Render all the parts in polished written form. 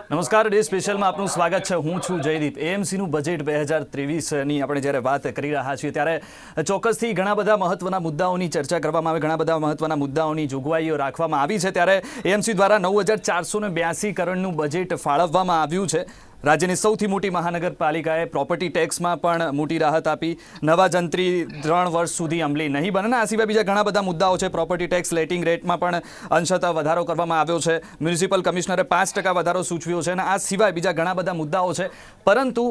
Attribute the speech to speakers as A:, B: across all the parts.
A: નમસ્કાર, ડે સ્પેશિયલમાં આપનું સ્વાગત છે. હું છું જયદીપ. એએમસીનું બજેટ 2023ની આપણે જ્યારે વાત કરી રહ્યા છીએ ત્યારે ચોક્કસથી ઘણા બધા મહત્વના મુદ્દાઓની ચર્ચા કરવામાં આવે, ઘણા બધા મહત્વના મુદ્દાઓની જોગવાઈઓ રાખવામાં આવી છે. ત્યારે એએમસી દ્વારા 9,482 કરોડનું બજેટ ફાળવવામાં આવ્યું છે. રાજ્યની સૌથી મોટી મહાનગરપાલિકાએ પ્રોપર્ટી ટેક્સમાં પણ મોટી રાહત આપી. નવા જંત્રી 3 વર્ષ સુધી અમલી નહીં બને. આ સિવાય બીજા ઘણા બધા મુદ્દાઓ છે. પ્રોપર્ટી ટેક્સ લેટિંગ રેટમાં પણ અંશતઃ વધારો કરવામાં આવ્યો છે. મ્યુનિસિપલ કમિશનરે 5% વધારો સૂચવ્યો છે. અને આ સિવાય બીજા ઘણા બધા મુદ્દાઓ છે. પરંતુ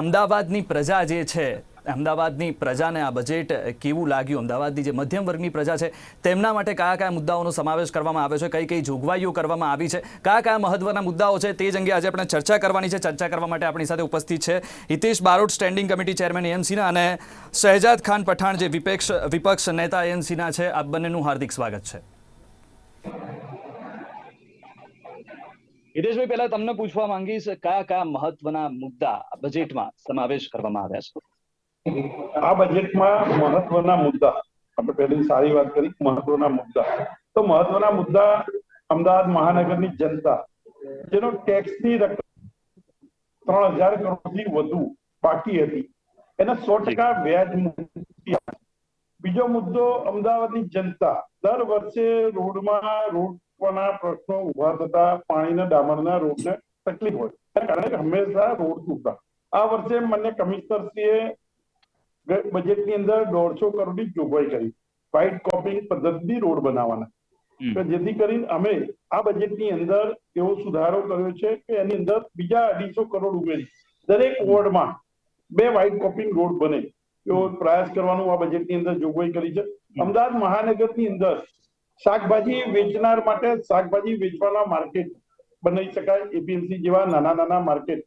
A: અમદાવાદની પ્રજા જે છે, અમદાવાદની પ્રજાને આ બજેટ કેવું લાગ્યું, અમદાવાદની જે મધ્યમ વર્ગની પ્રજા છે તેમના માટે કયા કયા મુદ્દાઓનો સમાવેશ કરવામાં આવ્યો છે, કઈ કઈ જોગવાઈઓ કરવામાં આવી છે, કયા કયા મહત્વના મુદ્દાઓ છે, તે જ અંગે આજે આપણે ચર્ચા કરવાની છે. ચર્ચા કરવા માટે આપણી સાથે ઉપસ્થિત છે Hitesh Barot, standing committee chairman એએમસીના, અને શહેજાદ ખાન પઠાણ, જે વિપક્ષ નેતા એએમસીના છે. આપ બંનેનું હાર્દિક સ્વાગત છે. હિતેશભાઈ, પહેલા તમને પૂછવા માંગીશ, કયા કયા મહત્વના મુદ્દા બજેટમાં સમાવેશ કરવામાં આવ્યા છે?
B: આ બજેટમાં મહત્વના મુદ્દા, આપણે પહેલી સારી વાત કરી, મહત્વના મુદ્દા તો મહત્વના મુદ્દા અમદાવાદ મહાનગરની જનતા જેનો ટેક્સની રકમ 3,000 કરોડથી વધુ બાકી હતી એને 100% વ્યાજ મુક્તિ. બીજો મુદ્દો, અમદાવાદની જનતા દર વર્ષે રોડના પ્રશ્નો ઉભા થતા, પાણીના ડામરના રોડને તકલીફ હોય એના કારણે હંમેશા રોડ તૂટતા. આ વર્ષે માન્ય કમિશનરશ્રીએ બજેટની અંદર 150 કરોડની જોગવાઈ કરી વ્હાઇટ કોપિંગ પદ્ધતિથી રોડ બનાવવાના, જેથી કરીને અમે આ બજેટની અંદર એવો સુધારો કર્યો છે કે એની અંદર બીજા 250 કરોડ ઉમેરી દરેક વોર્ડમાં 2 વ્હાઇટ કોપિંગ રોડ બને એવો પ્રયાસ કરવાનું આ બજેટની અંદર જોગવાઈ કરી છે. અમદાવાદ મહાનગરની અંદર શાકભાજી વેચનાર માટે શાકભાજી વેચવાના માર્કેટ બનાવી શકાય. એપીએમસી જેવા નાના નાના માર્કેટ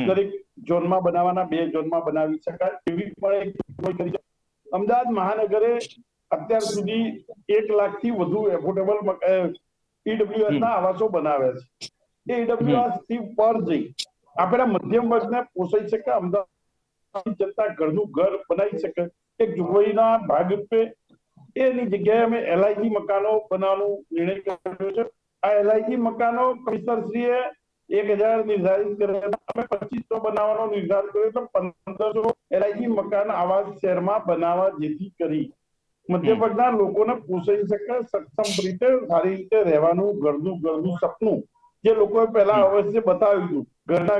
B: દરેક ઝોનમાં બનાવવાના, 2 ઝોનમાં બનાવી શકાય એવી પણ એક જોગવાઈ કરી છે. અમદાવાદ મહાનગરે અત્યાર સુધી 1 લાખથી વધુ એફોર્ડેબલ ઈડબ્લ્યુએસ ના આવાસો બનાવ્યા છે. એ ઈડબ્લ્યુએસ થી પર જઈ આપણા મધ્યમ વર્ગને પોષાઈ શકે, અમદાવાદ જનતા ઘરનું ઘર બનાવી શકે એક જોગવાઈના ભાગરૂપે એની જગ્યાએ અમે એલઆઈજી મકાનો બનાવવાનો નિર્ણય કર્યો છે. આ એલઆઈજી મકાનો કમિશનરશ્રીએ 1,000 નિર્ધારિત કર્યા, અમે 2500 બનાવવાનો નિર્ધાર કર્યો તો 1,500 એલઆઈજી મકાન આવાસ શહેરમાં બનાવવા, જેથી કરી મધ્યમ વર્ગના લોકોને પોષાઈ શકે, સક્ષમ રીતે સારી રીતે રહેવાનું ઘરનું સપનું જે લોકોએ પહેલા અવશ્ય બતાવ્યું હતું,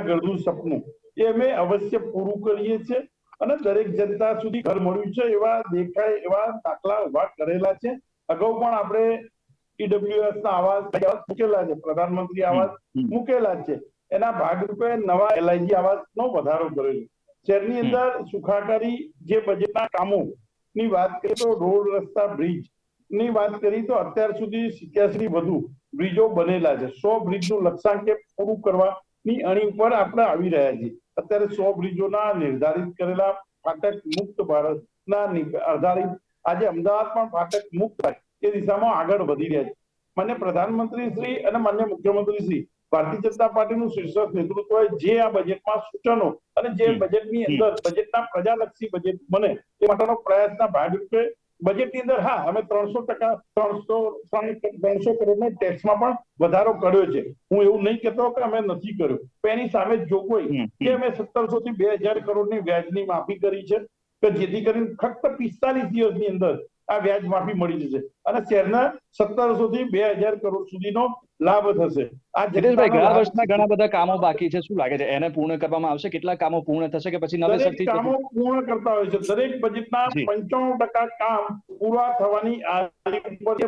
B: ઘરનું સપનું, એ અમે અવશ્ય પૂરું કરીએ છીએ. અને દરેક જનતા સુધી ઘર મળ્યું છે એવા દેખાય એવા દાખલા ઉભા કરેલા છે. અગાઉ પણ આપણે ઈડબ્લ્યુએસ ના આવાસ મૂકેલા છે, પ્રધાનમંત્રી આવાસ મૂકેલા છે. એના ભાગરૂપે નવા એલઆઈજી આવાસનો વધારો કર્યો છે. શહેરની અંદર સુખાકારી જે બજેટના કામો ની વાત કરીએ તો રોડ, રસ્તા, બ્રિજ ની વાત કરી તો અત્યાર સુધી 87 વધુ બ્રિજો બનેલા છે. 100 બ્રિજનું લક્ષ્યાંક પૂરું કરવાની અણી ઉપર આપણે આવી રહ્યા છીએ. અત્યારે 100 બ્રિજોના નિર્ધારિત કરેલા ફાટક મુક્ત ભારતના આધારિત આજે અમદાવાદ પણ ફાટક મુક્ત થાય એ દિશામાં આગળ વધી રહ્યા છે. માન્ય પ્રધાનમંત્રી શ્રી અને માન્ય મુખ્યમંત્રી શ્રી ભારતીય જનતા પાર્ટીનું શીર્ષક નેતૃત્વએ જે આ બજેટમાં સૂચનો અને જે બજેટની અંદર બજેટના પ્રજાલક્ષી બજેટ બને એ માટેનો પ્રયાસના ભાગરૂપે બજેટની અંદર અમે 300 કરોડનો ટેક્સમાં પણ વધારો કર્યો છે. હું એવું નહીં કહેતો કે અમે નથી કર્યો, પણ એની સામે જોગવાઈ કે અમે 1,700 થી 2,000 કરોડની વ્યાજની માફી કરી છે કે જેથી કરીને ફક્ત 45 દિવસની અંદર આ વ્યાજ માફી મળી જશે અને શહેરના 1,700 થી 2,000 કરોડ સુધીનો લાભ થશે.
A: હિતેશભાઈ, ગયા વર્ષના ઘણા બધા કામો બાકી છે, શું લાગે છે એને પૂર્ણ કરવામાં આવશે? કેટલા કામો પૂર્ણ થશે કે પછી નવેસરથી
B: કામો પૂર્ણ કરતા હોય છે? દરેક બજેટના 95% કામ પૂરા થવાની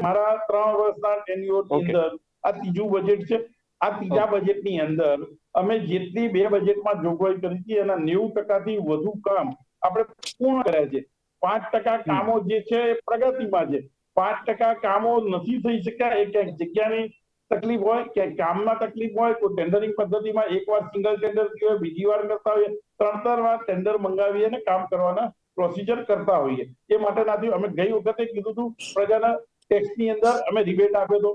B: મારા 3 વર્ષના ટેન્યુઅરની અંદર આ ત્રીજું બજેટ છે. આ ત્રીજા બજેટની અંદર અમે જેટલી 2 બજેટમાં જોગવાઈ કરી હતી એના 90% થી વધુ કામ આપણે પૂર્ણ કર્યા છે. 5% કામો જે છે એ પ્રગતિમાં છે. 5% કામો નથી થઈ શક્યા, એ ક્યાંક જગ્યાની તકલીફ હોય, ક્યાંક કામમાં તકલીફ હોય, કોઈ ટેન્ડરિંગ પદ્ધતિમાં એકવાર સિંગલ ટેન્ડર થયું હોય, બીજી વાર કરતા હોઈએ, 3 વાર ટેન્ડર મંગાવીએ અને કામ કરવાના પ્રોસિજર કરતા હોઈએ. એ માટે નથી, અમે ગઈ વખતે કીધું હતું પ્રજાના ટેક્સની અંદર અમે રિબેટ આપ્યો હતો.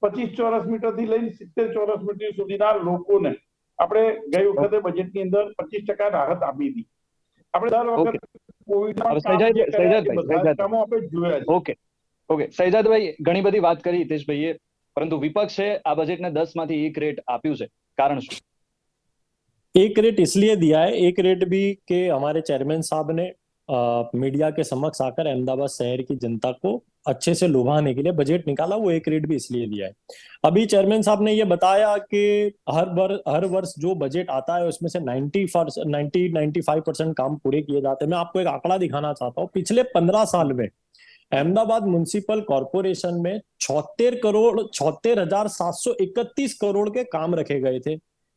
B: 25 ચોરસ મીટર થી લઈને 70 ચોરસ મીટર સુધીના લોકોને આપણે ગઈ વખતે બજેટની અંદર 25% રાહત આપી હતી. આપણે દર વખતે
A: શહેજાદભાઈ, ઘણી બધી વાત કરી હિતેશભાઈએ, પરંતુ વિપક્ષે આ બજેટને 10 માંથી 1 રેટ આપ્યું છે. कारण શું?
C: एक रेट इसलिए दिया है, एक रेट भी कि हमारे चेयरमैन साहब ने मीडिया के समक्ष आकर अहमदाबाद शहर की जनता को अच्छे से लुभाने के लिए बजट निकाला, वो एक रेट भी इसलिए दिया है। अभी चेयरमैन साहब ने ये बताया कि हर वर्ष जो बजट आता है उसमें से 95% काम पूरे किए जाते हैं। मैं आपको एक आंकड़ा दिखाना चाहता हूँ। पिछले 15 साल में अहमदाबाद म्युनिसिपल कॉरपोरेशन में 76,76,731 करोड़ के काम रखे गए थे,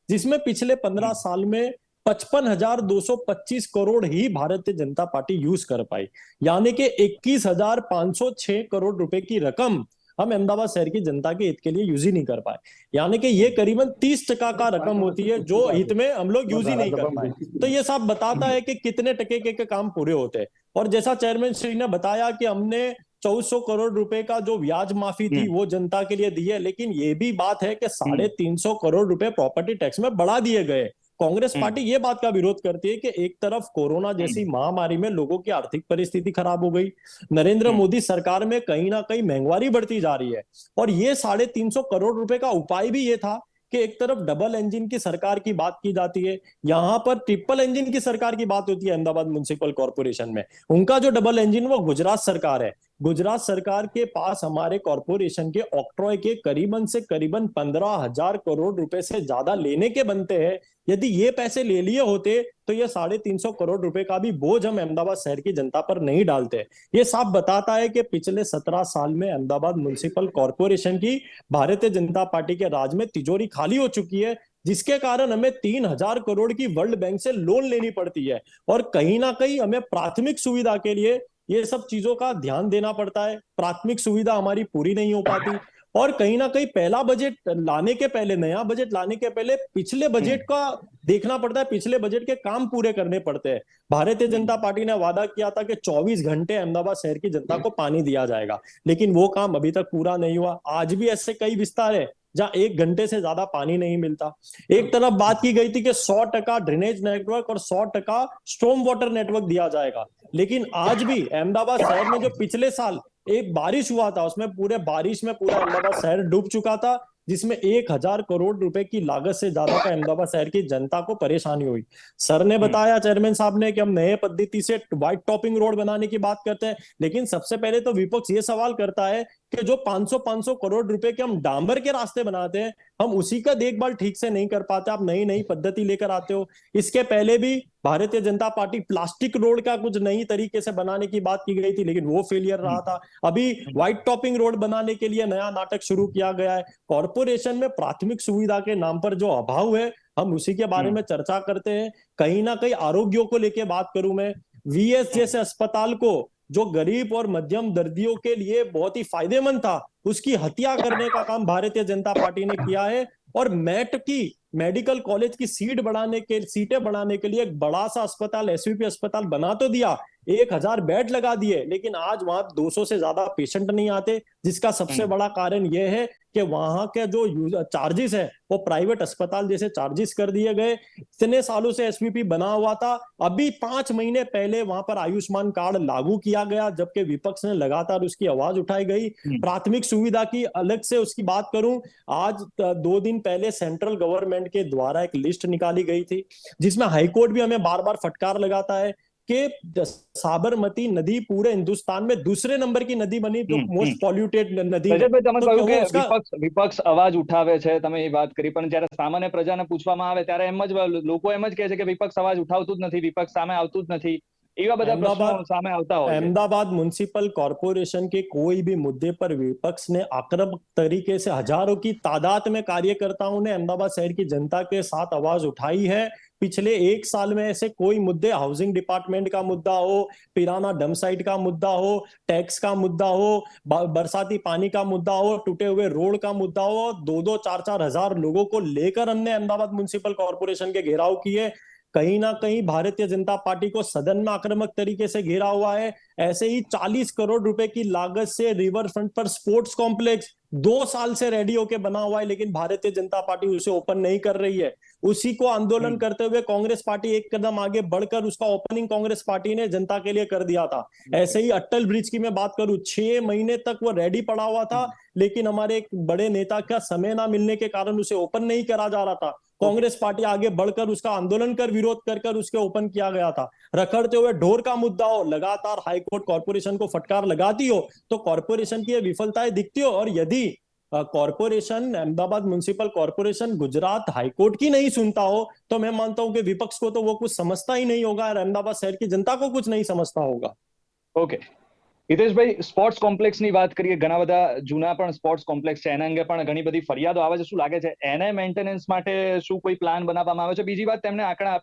C: जिसमें पिछले 15 साल में 55,225 करोड़ ही भारतीय जनता पार्टी यूज कर पाई। यानी कि 21,506 करोड़ रुपए की रकम हम अहमदाबाद शहर की जनता के हित के लिए यूज ही नहीं कर पाए। यानी कि ये करीबन 30% का रकम होती है जो हित में हम लोग यूज ही नहीं कर पाए। तो ये सब बताता है कि कितने टके के काम पूरे होते हैं। और जैसा चेयरमैन श्री ने बताया कि हमने 1400 करोड़ रुपए का जो ब्याज माफी थी वो जनता के लिए दी है, लेकिन ये भी बात है कि 350 करोड़ रुपए प्रॉपर्टी टैक्स में बढ़ा दिए गए। कांग्रेस पार्टी ये बात का विरोध करती है कि एक तरफ कोरोना जैसी महामारी में लोगों की आर्थिक परिस्थिति खराब हो गई, नरेंद्र मोदी सरकार में कहीं ना कहीं महंगाई बढ़ती जा रही है, और ये 350 करोड़ रुपए का उपाय भी ये था कि एक तरफ डबल इंजन की सरकार की बात की जाती है, यहां पर ट्रिपल इंजन की सरकार की बात होती है अहमदाबाद म्युनिसिपल कॉर्पोरेशन में। उनका जो डबल इंजन वो गुजरात सरकार है। गुजरात सरकार के पास हमारे कॉर्पोरेशन के ऑक्ट्रॉय के करीबन से करीबन 15,000 करोड़ रुपए से ज्यादा लेने के बनते हैं। यदि ये पैसे ले लिए होते तो ये 350 करोड़ रुपए का भी बोझ हम अहमदाबाद शहर की जनता पर नहीं डालते। ये साफ बताता है कि पिछले 17 साल में अहमदाबाद म्युनिसिपल कॉर्पोरेशन की भारतीय जनता पार्टी के राज में तिजोरी खाली हो चुकी है, जिसके कारण हमें 3,000 करोड़ की वर्ल्ड बैंक से लोन लेनी पड़ती है, और कहीं ना कहीं हमें प्राथमिक सुविधा के लिए ये सब चीजों का ध्यान देना पड़ता है। प्राथमिक सुविधा हमारी पूरी नहीं हो पाती, और कहीं ना कहीं पहला बजट लाने के पहले, नया बजट लाने के पहले पिछले बजट का देखना पड़ता है, पिछले बजट के काम पूरे करने पड़ते हैं। भारतीय जनता पार्टी ने वादा किया था कि 24 घंटे अहमदाबाद शहर की जनता को पानी दिया जाएगा, लेकिन वो काम अभी तक पूरा नहीं हुआ। आज भी ऐसे कई विस्तार है जहां 1 घंटे से ज्यादा पानी नहीं मिलता। एक तरफ बात की गई थी कि 100% ड्रेनेज नेटवर्क और 100% स्टॉर्म वाटर नेटवर्क दिया जाएगा, लेकिन आज भी अहमदाबाद शहर में जो पिछले साल एक बारिश हुआ था उसमें पूरे बारिश में पूरा अहमदाबाद शहर डूब चुका था, जिसमें 1,000 करोड़ रुपए की लागत से ज्यादा का अहमदाबाद शहर की जनता को परेशानी हुई। सर ने बताया, चेयरमैन साहब ने, कि हम नए पद्धति से व्हाइट टॉपिंग रोड बनाने की बात करते हैं, लेकिन सबसे पहले तो विपक्ष ये सवाल करता है कि जो 500 करोड़ रुपए के हम डांबर के रास्ते बनाते हैं, हम उसी का देखभाल ठीक से नहीं कर पाते। आप नई नई पद्धति लेकर आते हो। इसके पहले भी Bharatiya Janata party plastic road का कुछ नई तरीके से बनाने की बात की गई थी, लेकिन वो फेलियर रहा था। अभी व्हाइट टॉपिंग रोड बनाने के लिए नया नाटक शुरू किया गया है। कॉर्पोरेशन में प्राथमिक सुविधा के नाम पर जो अभाव है, हम उसी के बारे में चर्चा करते हैं। कहीं ना कहीं आरोग्यों को लेकर बात करूं मैं, वीएस जैसे अस्पताल को जो गरीब और मध्यम दर्दियों के लिए बहुत ही फायदेमंद था, उसकी हत्या करने का काम भारतीय जनता पार्टी ने किया है। और मैट की मेडिकल कॉलेज की सीटें बढ़ाने के लिए एक बड़ा सा अस्पताल, एसवीपी अस्पताल बना तो दिया, 1,000 बेड लगा दिए, लेकिन आज वहां 200 से ज्यादा पेशेंट नहीं आते, जिसका सबसे बड़ा कारण यह है कि वहां के जो चार्जेस है वो प्राइवेट अस्पताल जैसे चार्जेस कर दिए गए। इतने सालों से एसवीपी बना हुआ था, अभी 5 महीने पहले वहां पर आयुष्मान कार्ड लागू किया गया, जबकि विपक्ष ने लगातार उसकी आवाज उठाई गई। प्राथमिक सुविधा की अलग से उसकी बात करूं, आज 2 दिन पहले सेंट्रल गवर्नमेंट के द्वारा एक लिस्ट निकाली गई थी, जिसमें हाईकोर्ट भी हमें बार बार फटकार लगाता है कि साबरमती नदी पूरे हिंदुस्तान में दूसरे नंबर की नदी बनी, जो मोस्ट પોલ્યુટેડ નદી છે।
A: રજતભાઈ, તમે
C: તો
A: કહ્યું કે
C: उसका
A: વિપક્ષ અવાજ ઉઠાવે છે, તમે એ વાત કરી, પણ જ્યારે સામાન્ય પ્રજાને પૂછવામાં આવે ત્યારે લોકો એમ જ કહે છે કે વિપક્ષ અવાજ ઉઠાવતું જ નથી, વિપક્ષ સામે આવતું જ નથી। એવા બધા પ્રશ્નો સામે આવતા હોય છે।
C: अहमदाबाद म्युनिसिपल कॉर्पोरेशन के कोई भी मुद्दे पर विपक्ष ने आक्रामक तरीके से हजारों की तादाद में कार्यकर्ताओं ने अहमदाबाद शहर की जनता के साथ आवाज उठाई है। पिछले 1 साल में ऐसे कोई मुद्दे, हाउसिंग डिपार्टमेंट का मुद्दा हो, पिराना डंप साइट का मुद्दा हो, टैक्स का मुद्दा हो, बरसाती पानी का मुद्दा हो, टूटे हुए रोड का मुद्दा हो, 2-2, 4-4 हजार लोगों को लेकर हमने अहमदाबाद म्युनिसिपल कॉर्पोरेशन के घेराव किए। कहीं ना कहीं भारतीय जनता पार्टी को सदन में आक्रामक तरीके से घेरा हुआ है। ऐसे ही 40 करोड़ रुपए की लागत से रिवर फ्रंट पर स्पोर्ट्स कॉम्प्लेक्स 2 साल से रेडी होके बना हुआ है, लेकिन भारतीय जनता पार्टी उसे ओपन नहीं कर रही है। उसी को आंदोलन करते हुए कांग्रेस पार्टी एक कदम आगे बढ़कर उसका ओपनिंग कांग्रेस पार्टी ने जनता के लिए कर दिया था। ऐसे ही अटल ब्रिज की मैं बात करूं, 6 महीने तक वो रेडी पड़ा हुआ था, लेकिन हमारे एक बड़े नेता का समय ना मिलने के कारण उसे ओपन नहीं करा जा रहा था। कांग्रेस पार्टी आगे बढ़कर उसका आंदोलन कर विरोध कर उसके ओपन किया गया था। रखड़ते हुए ढोर का मुद्दा हो, लगातार हाईकोर्ट कॉर्पोरेशन को फटकार लगाती हो, तो कॉर्पोरेशन की विफलताएं दिखती हो। और यदि corporation, Ahmedabad municipal corporation Gujarat high court की नहीं सुनता हो, तो मैं मानता हूं कि विपक्ष को तो वो कुछ समझता ही नहीं होगा और अहमदाबाद शहर की जनता को कुछ नहीं समझता होगा।
D: ઓકે, હિતેશભાઈ, સ્પોર્ટ્સ કોમ્પ્લેક્સની વાત કરીએ, ઘણા બધા જૂના પણ સ્પોર્ટ્સ કોમ્પ્લેક્સ છે, એના અંગે પણ ઘણી બધી ફરિયાદો આવે છે. શું લાગે છે એને મેન્ટેનન્સ માટે શું કોઈ પ્લાન બનાવવામાં આવે છે? બીજી વાત, તેમણે આંકડા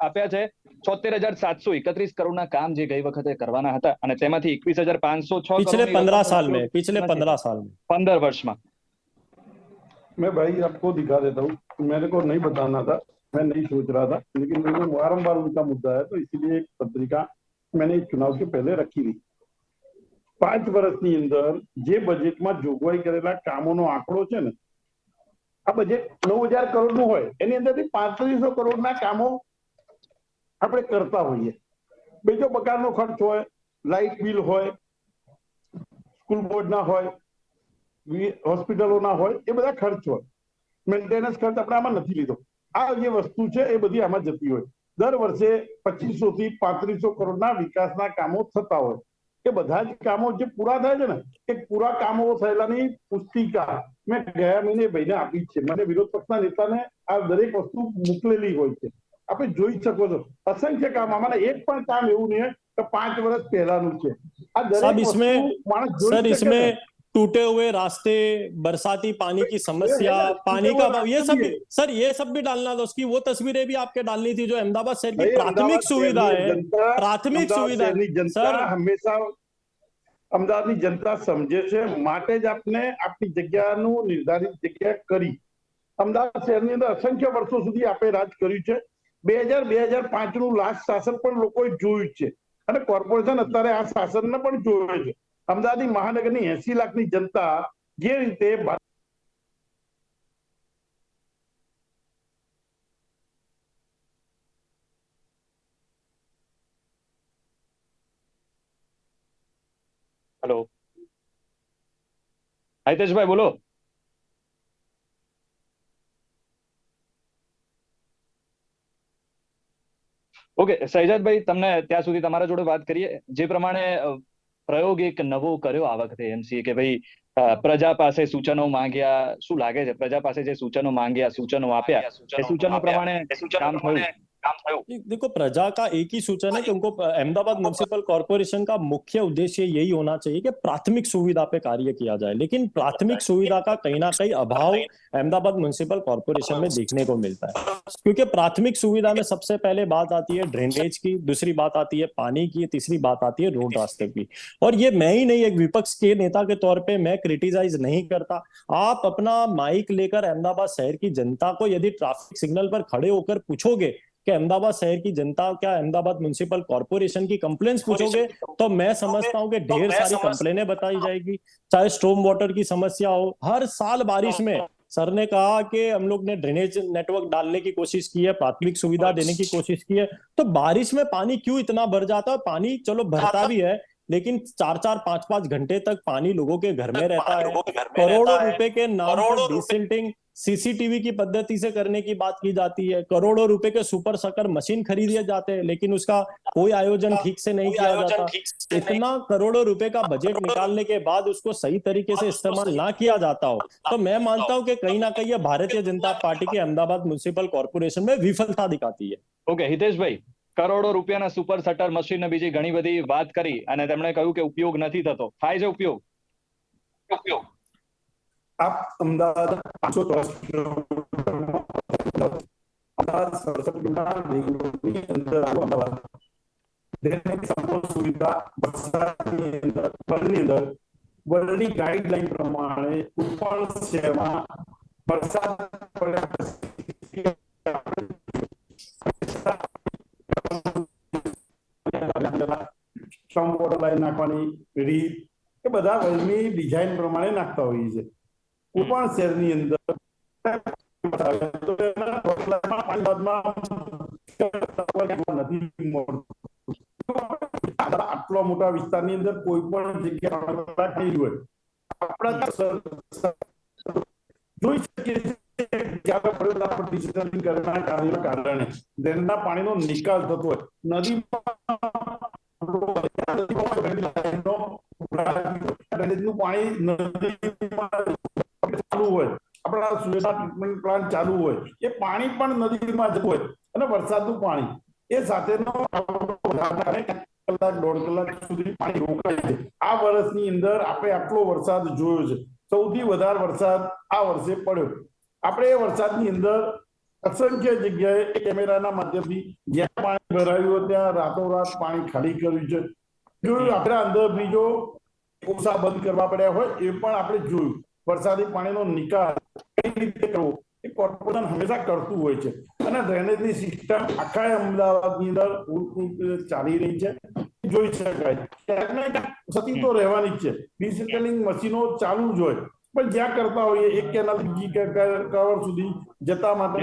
D: આપ્યા છે 73,731 કરોડના કામ જે ગઈ વખતે કરવાના હતા અને તેમાંથી 21,506
C: पिछले 15 साल में,
D: 15 વર્ષમાં.
B: मैं भाई आपको दिखा देता हूँ, मेरे को नहीं बताना था, मैं नहीं सोच रहा था, लेकिन मेरे को बारम्बार उनका मुद्दा है, तो इसीलिए एक पत्रिका मैंने चुनाव के पहले रखी थी. 5 વર્ષની અંદર જે બજેટમાં જોગવાઈ કરેલા કામોનો આંકડો છે ને, આ બજેટ 9,000 કરોડનું હોય, એની અંદરથી 3500 કરોડના કામો આપણે કરતા હોઈએ. બીજો બકારનો ખર્ચ હોય, લાઇટ બિલ હોય, સ્કૂલ બોર્ડના હોય, હોસ્પિટલોના હોય, એ બધા ખર્ચ હોય. મેન્ટેનન્સ ખર્ચ આપણે આમાં નથી લીધો. આ જે વસ્તુ છે એ બધી આમાં જતી હોય. દર વર્ષે 2500 થી 3500 કરોડના વિકાસના કામો થતા હોય. એ બધા જ કામો જે પૂરા થાય છે ને, એ પૂરા કામો થયેલાની પુસ્તિકા મેં ગયા મહિને ભાઈને આપી છે. મને વિરોધ પક્ષના નેતાને આ દરેક વસ્તુ મોકલેલી હોય છે. આપણે જોઈ શકો છો અસંખ્ય કામ, આમાં એક પણ કામ એવું નહીં કે 5 વર્ષ પહેલાનું છે. આ દરેક વસ્તુ માણસ જોઈ શકે છે.
C: टूटे हुए रास्ते, बरसाती पानी की समस्या, पानी का अभाव, ये सब सर, ये सब भी डालना था। उसकी वो तस्वीरें भी आपके डालनी थी जो अहमदाबाद शहर की प्राथमिक सुविधा है, प्राथमिक सुविधा
B: सर हमेशा અમદાવાદની જનતા સમજે છે, માટે જ આપણે આપણી જગ્યાનું નિર્ધારિત જગ્યા કરી. અમદાવાદ શહેરની અંદર અસંખ્ય વર્ષો સુધી આપણે રાજ કર્યું છે. 2000-2005 નું લાસ્ટ શાસન પણ લોકોએ જોયું છે અને કોર્પોરેશન અત્યારે આ શાસનને પણ જોવે છે. અમદાવાદ મહાનગરની 80 લાખની જનતા જે રીતે
D: હેલો હિતેશભાઈ, બોલો. ઓકે સહેજાદભાઈ, તમને ત્યાં સુધી તમારા જોડે વાત કરીએ. જે પ્રમાણે પ્રયોગ એક નવો કર્યો આ વખતે એમસીએ કે ભાઈ પ્રજા પાસે સૂચનો માંગ્યા. શું લાગે છે, પ્રજા પાસે જે સૂચનો માંગ્યા, સૂચનો આપ્યા, એ સૂચનો પ્રમાણે કામ થયું?
C: देखो, प्रजा का एक ही सूचन है कि उनको अहमदाबाद म्युनिसिपल कॉर्पोरेशन का मुख्य उद्देश्य यही होना चाहिए कि प्राथमिक सुविधा पे कार्य किया जाए, लेकिन प्राथमिक सुविधा का कहीं ना कहीं अभाव अहमदाबाद म्युनिसिपल कॉर्पोरेशन में देखने को मिलता है। क्योंकि प्राथमिक सुविधा में सबसे पहले बात आती है ड्रेनेज की, दूसरी बात आती है पानी की, तीसरी बात आती है रोड रास्ते की। और ये मैं ही नहीं, एक विपक्ष के नेता के तौर पर मैं क्रिटिसाइज नहीं करता। आप अपना माइक लेकर अहमदाबाद शहर की जनता को यदि ट्रैफिक सिग्नल पर खड़े होकर पूछोगे कि अहमदाबाद शहर की जनता क्या अहमदाबाद म्युनिसिपल कॉर्पोरेशन की कंप्लेंट्स पूछोगे, तो मैं समझता हूं कि ढेर सारी कंप्लेनें बताई जाएगी। चाहे स्टॉर्म वाटर की समस्या हो, हर साल बारिश में सर ने कहा कि हम लोग ने ड्रेनेज नेटवर्क डालने की कोशिश की है, प्राथमिक सुविधा देने की कोशिश की है, तो बारिश में पानी क्यों इतना भर जाता है? पानी चलो भरता भी है, लेकिन 4-4, 5-5 घंटे तक पानी लोगों के घर में रहता है। करोड़ों रुपए के नाम पर डिसिल्टिंग सीसीटीवी की पद्धति से करने की बात की जाती है। करोड़ों रुपए के सुपर सकर मशीन खरीदे जाते हैं, लेकिन उसका कोई आयोजन ठीक से नहीं किया जाता। इतना करोड़ों रुपए का बजट निकालने के बाद उसको सही तरीके से इस्तेमाल ना किया जाता हो, तो मैं मानता हूं कि कहीं ना कहीं भारतीय जनता पार्टी की अहमदाबाद म्युनिसिपल कॉर्पोरेशन में विफलता दिखाती है।
D: ओके हितेशभाई, કરોડો રૂપિયાના સુપર સટર મશીન ને બીજી ઘણી બધી વાત કરી અને તેમણે કહ્યું કે ઉપયોગ નથી થતો. થાય છે ઉપયોગ?
B: આપ અમદાવાદ 500 સુવિધા વર્લ્ડની ગાઈડલાઈન પ્રમાણે કોઈ પણ શહેરમાં વરસાદ સ્ટોર્મ વોટર લાઈન નાખવાની રીત એ બધા વર્લ્ડની ડિઝાઇન પ્રમાણે નાખતા હોઈએ છે. કોઈ પણ શહેરની અંદર આટલા મોટા વિસ્તારની અંદર કોઈ પણ જગ્યા થઈ હોય આપણા જોઈ શકીએ છીએ આપણે ડિસિઝન કરવાના કારણે ડ્રેનના પાણીનો નિકાલ થતો હોય નદીનું પાણી નદીમાં ચાલુ હોય, આપણા સુએઝના ટ્રીટમેન્ટ પ્લાન્ટ ચાલુ હોય, એ પાણી પણ નદીમાં જતું હોય અને વરસાદનું પાણી એ સાથેનો કલાક 1.5 કલાક સુધી પાણી રોકાય છે. આ વર્ષની અંદર આપણે આટલો વરસાદ જોયો છે, સૌથી વધારે વરસાદ આ વર્ષે પડ્યો. આપણે એ વરસાદની અંદર અસંખ્ય જગ્યાએ કેમેરાના માધ્યમથી જ્યાં પાણી ભરાયું ત્યાં રાતોરાત પાણી ખાલી કર્યું છે. જોયું આપણે અંદર બ્રિજો ઓછા બંધ કરવા પડ્યા હોય એ પણ આપણે જોયું. વરસાદી પાણીનો નિકાલ કઈ રીતે કરવો એ કોર્પોરેશન હંમેશા કરતું હોય છે અને ડ્રેનેજની સિસ્ટમ આખા અમદાવાદની અંદર ચાલી રહી છે, જોઈ શકાય. સતી તો રહેવાની જ છે, ડિસિલ્ટિંગ મશીનો ચાલુ જ હોય, પણ જ્યાં કરતા હોઈએ એક કેનાલ બીજી કવર સુધી જતા માટે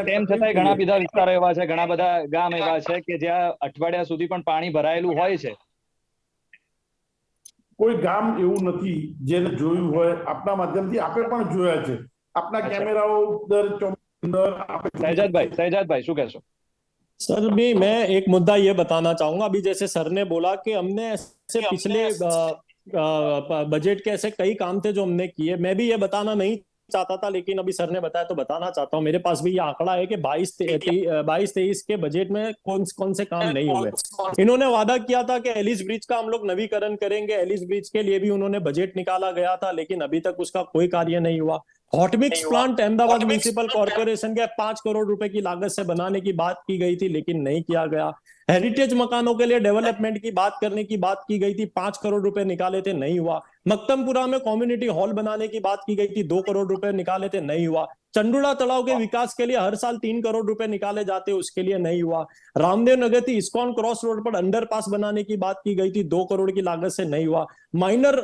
D: તેમ છતાંય ઘણા બધા વિસ્તારો એવા છે, ઘણા બધા ગામ એવા છે કે જ્યાં અઠવાડિયા સુધી પણ પાણી ભરાયેલું હોય છે.
B: કોઈ ગામ એવું નથી જેને જોયું હોય. આપના માધ્યમથી આપણે પણ જોયા છે, આપના કેમેરાઓ
D: सैजाद भाई શું કહેશો?
C: सर भी मैं एक मुद्दा ये बताना चाहूंगा, अभी जैसे सर ने बोला कि हमने ऐसे पिछले बजट के ऐसे कई काम थे जो हमने किए. मैं भी ये बताना नहीं चाहता था, लेकिन अभी सर ने बताया तो बताना चाहता हूँ. मेरे पास भी ये आंकड़ा है कि 22-23 के बजट में कौन से काम नहीं हुए. इन्होंने वादा किया था कि एलिस ब्रिज का हम लोग नवीकरण करेंगे. एलिस ब्रिज के लिए भी उन्होंने बजट निकाला गया था, लेकिन अभी तक उसका कोई कार्य नहीं हुआ. Hot mix plant Ahmedabad municipal corporation के 5 करोड़ रुपए की लागत से बनाने की बात की गई थी, लेकिन नहीं किया गया. हेरिटेज मकानों के लिए डेवलपमेंट की बात करने की बात की गई थी, 5 करोड़ रुपए निकाले थे, नहीं हुआ. मक्तमपुरा में कम्युनिटी हॉल बनाने की बात की गई थी, 2 करोड़ रुपए निकाले थे, नहीं हुआ. चंडूला तालाब के विकास के लिए हर साल 3 करोड़ रुपए निकाले जाते, उसके लिए नहीं हुआ. रामदेव नगर थी इस्कॉन क्रॉस रोड पर अंडरपास बनाने की बात की गई थी, 2 करोड़ की लागत से नहीं हुआ. माइनर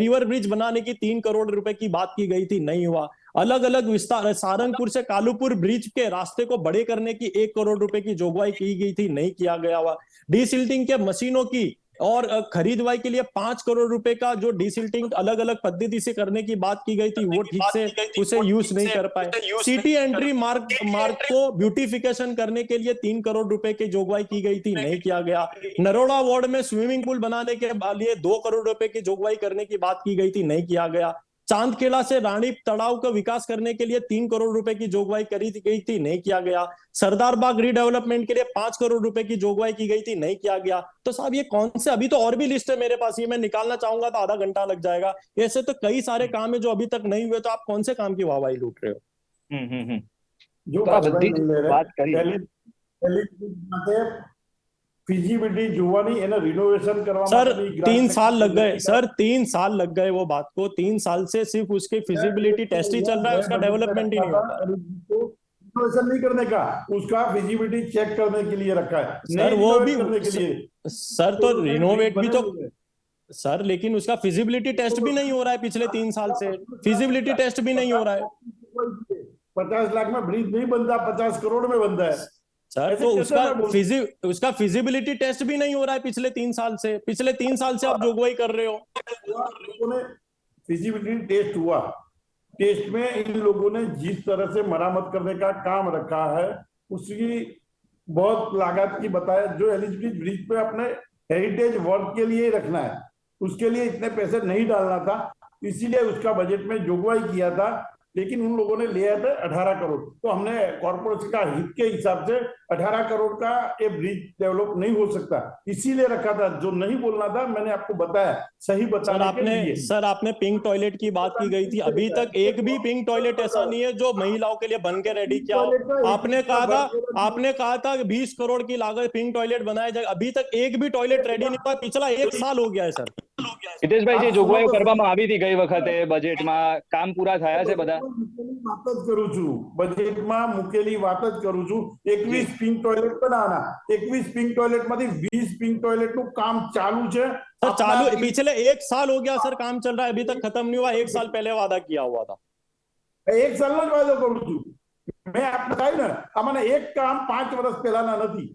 C: रिवर ब्रिज बनाने की 3 करोड़ रुपए की बात की गई थी, नहीं हुआ. अलग अलग विस्तार, सारंगपुर से कालूपुर ब्रिज के रास्ते को बड़े करने की 1 करोड़ रुपए की जोगवाई की गई थी, नहीं किया गया हुआ. डीसिल्टिंग के मशीनों की और खरीदवाई के लिए 5 करोड़ रुपए का जो डीसिल्टिंग अलग अलग पद्धति से करने की बात की गई थी, वो ठीक से उसे यूज नहीं कर पाए. सिटी एंट्री मार्ग को ब्यूटिफिकेशन करने के लिए 3 करोड़ रुपए की जोगवाई की गई थी, नहीं किया गया. नरोड़ा वार्ड में स्विमिंग पूल बनाने के लिए 2 करोड़ रुपए की जोगवाई करने की बात की गई थी, नहीं किया गया. चांदखेड़ा से रानी तालाब का विकास करने के लिए 3 करोड़ रुपए की जोगवाई करी गई थी, नहीं किया गया. सरदार बाग रीडेवलपमेंट के लिए 5 करोड़ रुपए की जोगवाई की गई थी, नहीं किया गया. तो साहब ये कौन से, अभी तो और भी लिस्ट है मेरे पास, ये मैं निकालना चाहूंगा तो आधा घंटा लग जाएगा. ऐसे तो कई सारे काम है जो अभी तक नहीं हुए, तो आप कौन से काम की वाहवाही लूट रहे हो?
B: जो बात करी फिजिबिलिटी જોવાની એને રિનોવેશન કરવા
C: सर 3 साल लग गए, सर 3 साल लग गए वो बात को. 3 साल से सिर्फ उसकी फिजिबिलिटी टेस्ट ही चल रहा है, उसका डेवलपमेंट ही नहीं होता.
B: रिनोवेशन नहीं करने का, उसका फिजिबिलिटी चेक करने के लिए रखा है.
C: सर वो भी
B: करने के लिए
C: सर तो रिनोवेट भी तो सर, लेकिन उसका फिजिबिलिटी टेस्ट भी नहीं हो रहा है पिछले 3 साल से. फिजिबिलिटी टेस्ट भी नहीं हो रहा है.
B: 50 लाख में ब्रिज नहीं बनता, 50 करोड़ में बनता है
C: सर. तो उसका फिजिबिलिटी टेस्ट भी नहीं हो रहा है पिछले 3 साल से. पिछले 3 साल से आप जोगवाई कर रहे हो.
B: फिजिबिलिटी टेस्ट हुआ, टेस्ट में इन लोगों ने जिस तरह से मरामत करने का काम रखा है उसकी बहुत लागत की बताया. जो एलिजिबिलिटी ब्रिज पे अपने हेरिटेज वर्क के लिए रखना है, उसके लिए इतने पैसे नहीं डालना था, इसीलिए उसका बजट में जोगवाई किया था. लेकिन उन लोगों ने लिया था 18 करोड़. तो हमने कॉर्पोरेशन का हित के हिसाब से 18 करोड़ का ये ब्रिज डेवलप नहीं हो सकता, इसीलिए रखा था. जो नहीं बोलना था मैंने आपको बताया, सही बताने के लिए.
C: सर आपने पिंक टॉयलेट की बात की गई थी, अभी तक एक भी पिंक टॉयलेट ऐसा नहीं है जो महिलाओं के लिए बन के रेडी किया हो. आपने कहा था कि 20 करोड़ की लागत पिंक टॉयलेट बनाया जाएगा, अभी तक एक भी टॉयलेट रेडी नहीं हुआ. पिछला 1 साल हो गया है सर.
D: હિતેશભાઈ, જે જોગવાઈઓ કરવામાં આવી હતી ગઈ વખતે બજેટમાં, કામ પૂરા થયા છે બધા?
B: વાત જ કરું છું, બજેટમાં મૂકેલી વાત જ કરું છું. 21 પિંક ટોયલેટ બનાવવાના, 21 પિંક ટોયલેટ માંથી 20 પિંક ટોયલેટ નું કામ ચાલુ છે.
C: सर चालू पिछले 1 साल हो गया सर, काम चल रहा है, अभी तक खत्म नहीं हुआ. 1 साल पहले वादा किया हुआ था.
B: 1 सालનો જ વાયદો કરું છું મેં. આપણે કહ્યું ને, આમાંને એક કામ 5 વર્ષ પહેલાના નથી.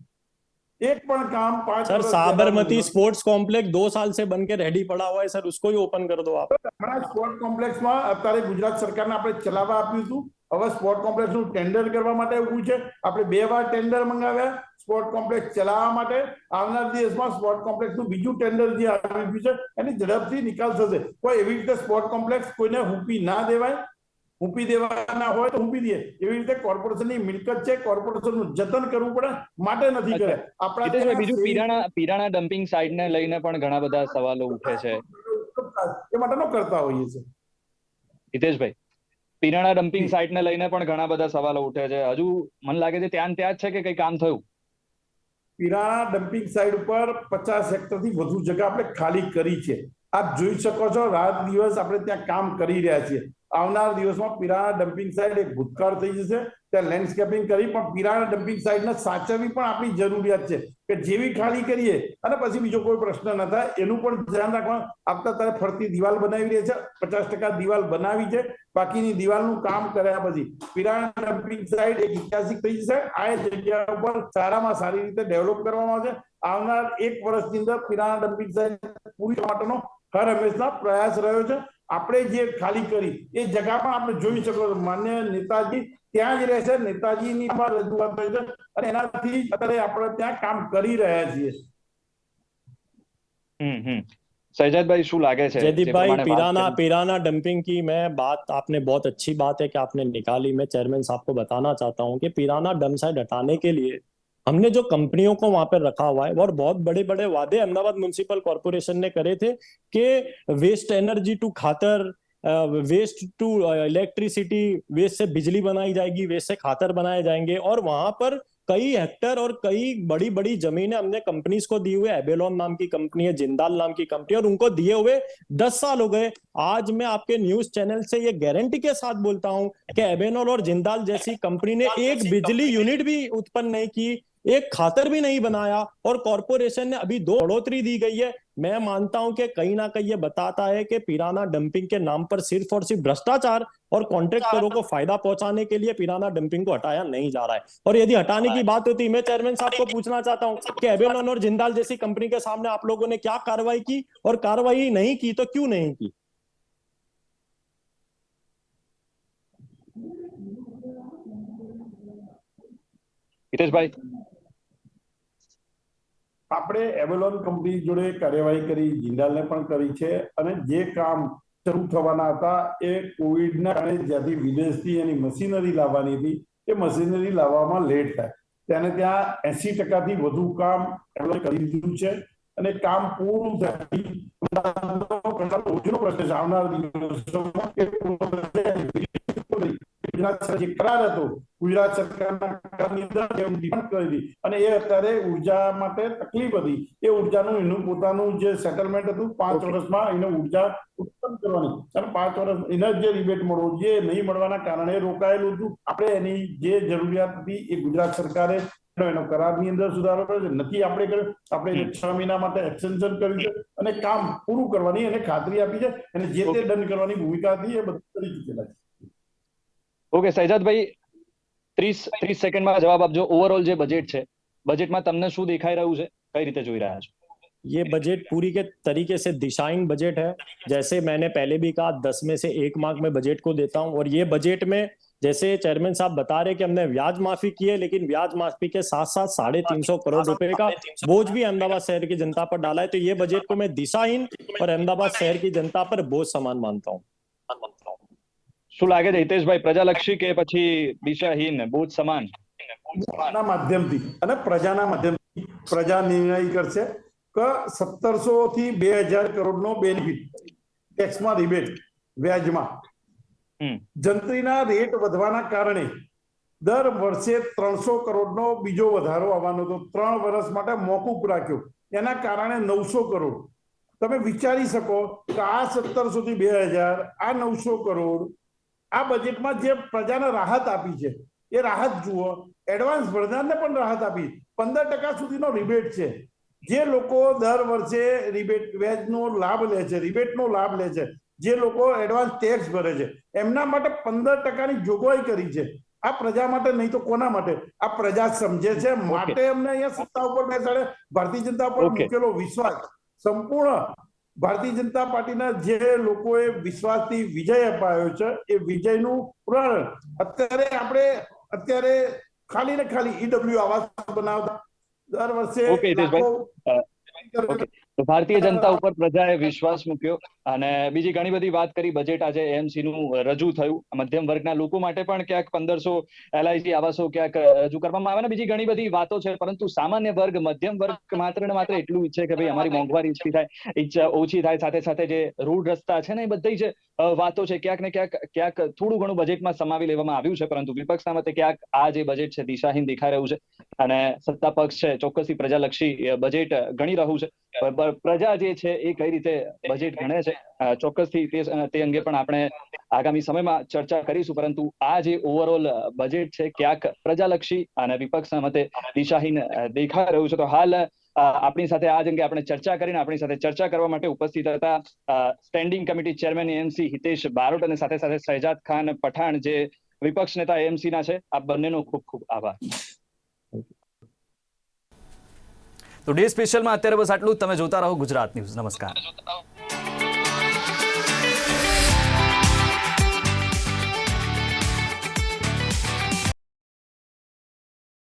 B: एक पण काम 5
C: सर साबरमती स्पोर्ट्स कॉम्प्लेक्स 2 साल से बनके रेडी पड़ा हुआ है सर, उसको ही ओपन कर दो आप.
B: हमारा स्पोर्ट्स कॉम्प्लेक्स में અત્યારે ગુજરાત સરકારને આપણે ચલાવવા આપ્યું હતું. હવે સ્પોર્ટ કોમ્પ્લેક્સનું ટેન્ડર કરવા માટે ઊભું છે. આપણે 2 વાર ટેન્ડર મંગાવ્યા સ્પોર્ટ કોમ્પ્લેક્સ ચલાવવા માટે. આવનાર દિવસમાં સ્પોર્ટ કોમ્પ્લેક્સનું બીજું ટેન્ડર જે આવ્યું છે એની ઝડપથી નિકાલ થશે. કોઈ એવી રીતે સ્પોર્ટ કોમ્પ્લેક્સ કોઈને હુંપી ના દેવાય. હુંપી દેવાના હોય તો હુંપી દે. એવી રીતે કોર્પોરેશનની મિલકત છે, કોર્પોરેશનનું જતન કરવું પડે માટે નથી કરે.
D: હિતેશભાઈ, બીજું પીરાણા ડમ્પિંગ સાઇટને લઈને પણ ઘણા બધા સવાલો ઉઠે છે.
B: એ માટેનો કરતા હોઈએ છે.
D: હિતેશભાઈ, પીરાણા ડમ્પિંગ સાઇટને લઈને પણ ઘણા બધા સવાલો ઉઠે છે. હજુ મને લાગે છે ત્યાં જ છે કે કઈ કામ થયું?
B: પીરાણા ડમ્પિંગ સાઇટ ઉપર 50 હેક્ટરથી વધુ જગ્યા આપણે ખાલી કરી છે. આપ જોઈ શકો છો, રાત દિવસ આપણે ત્યાં કામ કરી રહ્યા છીએ. આવનાર દિવસમાં પીરાણા ડમ્પિંગ સાઇટ એક ભૂતકાળ થઈ જશે. ત્યાં લેન્ડસ્કેપિંગ કરી પણ પીરાણા ડમ્પિંગ સાઇટને સાચવવી પણ આપણી જરૂરિયાત છે કે જેવી ખાલી કરીએ અને પછી બીજો કોઈ પ્રશ્ન ન થાય એનું પણ ધ્યાન રાખવાનું. આપતા ત્યારે ફરતી દિવાલ બનાવી રહી છે, 50% દિવાલ બનાવી છે, બાકીની દિવાલનું કામ કર્યા પછી પીરાણા ડમ્પિંગ સાઇટ એક ઐતિહાસિક થઈ જશે. આ જગ્યા ઉપર સારામાં સારી રીતે ડેવલપ કરવામાં આવશે. આવનાર 1 વર્ષની અંદર પીરાણા ડમ્પિંગ સાઇટ પૂરી કરવા માટેનો હર હંમેશા પ્રયાસ રહ્યો છે. આપણે જે ખાલી કરી એ જગ્યા પણ આપણે જોઈ શકો છો, માન્ય નેતાજી ત્યાં જ રહેશે. નેતાજીની રજૂઆત થઈ છે અને એનાથી અત્યારે આપણે ત્યાં કામ કરી રહ્યા છીએ.
D: शहजाद भाई शू लागे छे?
C: जयदीप भाई, पीराना डंपिंग की मैं बात, आपने बहुत अच्छी बात है कि आपने निकाली. मैं चेयरमैन साहब को बताना चाहता हूं कि पीराना डंप साइट हटाने के लिए हमने जो कंपनियों को वहां पर रखा हुआ है और बहुत बड़े बड़े वादे अहमदाबाद म्युनिसिपल कॉर्पोरेशन ने करे थे कि वेस्ट एनर्जी टू खातर, वेस्ट टू इलेक्ट्रिसिटी, वेस्ट से बिजली बनाई जाएगी, वेस्ट से खातर बनाए जाएंगे. और वहां पर कई हेक्टर और कई बड़ी बड़ी जमीनें हमने कंपनीज को दी हुए. एबेलॉन नाम की कंपनी है, जिंदाल नाम की कंपनी, और उनको दिए हुए 10 साल हो गए. आज मैं आपके न्यूज चैनल से ये गारंटी के साथ बोलता हूं कि एबेनॉल और जिंदाल जैसी कंपनी ने एक बिजली यूनिट भी उत्पन्न नहीं की, एक खातर भी नहीं बनाया, और कॉर्पोरेशन ने अभी 2 बढ़ोतरी दी गई है. मैं मानता हूं कि कहीं ना कहीं ये बताता है कि पीराना डंपिंग के नाम पर सिर्फ और सिर्फ भ्रष्टाचार और कॉन्ट्रैक्टरों को फायदा पहुंचाने के लिए पीराना डंपिंग को हटाया नहीं जा रहा है. और यदि हटाने की बात होती, मैं चेयरमैन साहब को पूछना चाहता हूं कि एबेलॉन और जिंदाल जैसी कंपनी के सामने आप लोगों ने क्या कार्रवाई की, और कार्रवाई नहीं की तो क्यों नहीं की?
D: हितेश भाई,
B: આપણે એબેલોન કંપની જોડે કાર્યવાહી કરી, જિંદાલને પણ કરી છે. અને જે કામ શરૂ થવાના હતા એ કોવિડના કારણે જ્યાંથી વિદેશથી એની મશીનરી લાવવાની હતી એ મશીનરી લાવવામાં લેટ થાય તેને ત્યાં 80%થી વધુ કામ એબેલોન કરી દીધું છે અને કામ પૂરું થાય રોજનો પ્રશ્ન છે. આવનાર દિવસોમાં ગુજરાત જે કરાર હતો ગુજરાત સરકારના ડિમાન્ડ કરી હતી અને એ અત્યારે ઉર્જા માટે તકલીફ હતી. એ ઉર્જાનું એનું પોતાનું જે સેટલમેન્ટ હતું 5 વર્ષમાં એને ઉર્જા ઉત્પન્ન કરવાની અને 5 વર્ષ એને જે રિબેટ મળવો જે નહીં મળવાના કારણે રોકાયેલું હતું. આપણે એની જે જરૂરિયાત હતી એ ગુજરાત સરકારે એનો કરારની અંદર સુધારો કર્યો છે, નથી આપણે કર્યો. આપણે 6 મહિના માટે એક્સટેન્શન કર્યું છે અને કામ પૂરું કરવાની એને ખાતરી આપી છે અને જે તે દંડ કરવાની ભૂમિકા હતી એ બધી કરી ચૂકેલા છે.
D: ओके शहजाद भाई, 30 સેકન્ડમાં જવાબ આપજો. ઓવરऑल જે બજેટ છે, બજેટમાં તમને શું દેખાઈ રહ્યું છે, કઈ રીતે જોઈ રહ્યા છો?
C: ये बजट पूरी के तरीके से दिशाहीन बजट है. जैसे मैंने पहले भी कहा, 10 में से 1 मार्क मैं बजट को देता हूं. और ये बजट में जैसे चेयरमैन साहब बता रहे कि हमने ब्याज माफी की है, लेकिन ब्याज माफी के साथ साथ 350 करोड़ रुपए का बोझ भी अहमदाबाद शहर की जनता पर डाला है. तो ये बजट को मैं दिशाहीन और अहमदाबाद शहर की जनता पर बोझ समान मानता हूँ.
D: શું લાગે છે હિતેશભાઈ, પ્રજાલક્ષી કે પછી દિશાહીન, બોજ સમાન?
B: માધ્યમથી અને પ્રજાના માધ્યમથી પ્રજા નિર્ણય કરશે કે 1700 થી 2000 કરોડનો બેનિફિટ ટેક્સમાં રિબેટ વ્યાજમાં જંત્રીના રેટ વધવાના કારણે દર વર્ષે 300 કરોડનો બીજો વધારો આવવાનો હતો. 3 વર્ષ માટે મોકૂફ રાખ્યો, એના કારણે 900 કરોડ. તમે વિચારી શકો કે આ 1700 થી 2000, આ 900 કરોડ આ બજેટમાં જે પ્રજાને રાહત આપી છે એ રાહત જુઓ. એડવાન્સ ભરનારને પણ રાહત આપી, 15% સુધીનો રિબેટ છે. જે લોકો દર વર્ષે રિબેટ વ્યાજનો લાભ લે છે, રિબેટનો લાભ લે છે, જે લોકો એડવાન્સ ટેક્સ ભરે છે, એમના માટે 15%ની જોગવાઈ કરી છે. આ પ્રજા માટે, નહીં તો કોના માટે? આ પ્રજા સમજે છે માટે અમને અહીંયા સત્તા ઉપર બેસાડે. ભારતીય જનતા પર મૂકેલો વિશ્વાસ સંપૂર્ણ ભારતીય જનતા પાર્ટીના જે લોકોએ વિશ્વાસથી વિજય અપાયો છે એ વિજયનું પુરાણ અત્યારે ખાલી ને ખાલી ઈડબ્લ્યુ આવાસ બનાવતા દર વર્ષે
D: ઓકે હિતેશભાઈ ઓકે તો ભારતીય જનતા ઉપર પ્રજાએ વિશ્વાસ મૂક્યો અને બીજી ઘણી બધી વાત કરી બજેટ આજે એએમસી નું રજૂ થયું મધ્યમ વર્ગના લોકો માટે પણ ક્યાંક 1500 એલઆઈસી આવાસો ક્યાંક રજૂ કરવામાં આવે ને બીજી ઘણી બધી વાતો છે પરંતુ સામાન્ય વર્ગ મધ્યમ વર્ગ માત્ર ને માત્ર એટલું ઈચ્છે કે ભાઈ અમારી મોંઘવારી ઓછી થાય સાથે સાથે જે રોડ રસ્તા છે ને એ બધી જે વાતો છે ક્યાંક ને ક્યાંક થોડું ઘણું બજેટમાં સમાવી લેવામાં આવ્યું છે પરંતુ વિપક્ષના મતે ક્યાંક આ જે બજેટ છે દિશાહીન દેખાઈ રહ્યું છે અને સત્તા પક્ષ છે ચોક્કસથી પ્રજાલક્ષી બજેટ ગણી રહ્યું છે પ્રજા જે છે એ કઈ રીતે બજેટ ગણે છે ચોક્કસથી તે અંગે પણ આપણે આગામી સમયમાં ચર્ચા કરીશું પરંતુ આ જે ઓવરઓલ બજેટ છે ક્યાંક પ્રજાલક્ષી અને વિપક્ષના મતે દિશાહીન દેખાઈ રહ્યું છે તો હાલ આપણી સાથે આ અંગે આપણે ચર્ચા કરીને આપણી સાથે ચર્ચા કરવા માટે ઉપસ્થિત હતા standing committee chairman AMC Hitesh Barot અને સાથે સાથે શહેજાદ ખાન પઠાણ જે વિપક્ષ નેતા એએમસી ના છે આ બંનેનો ખૂબ ખૂબ આભાર
A: તો ડે સ્પેશિયલમાં અત્યારે બસ આટલું જ. તમે જોતા રહો ગુજરાત ન્યૂઝ. નમસ્કાર.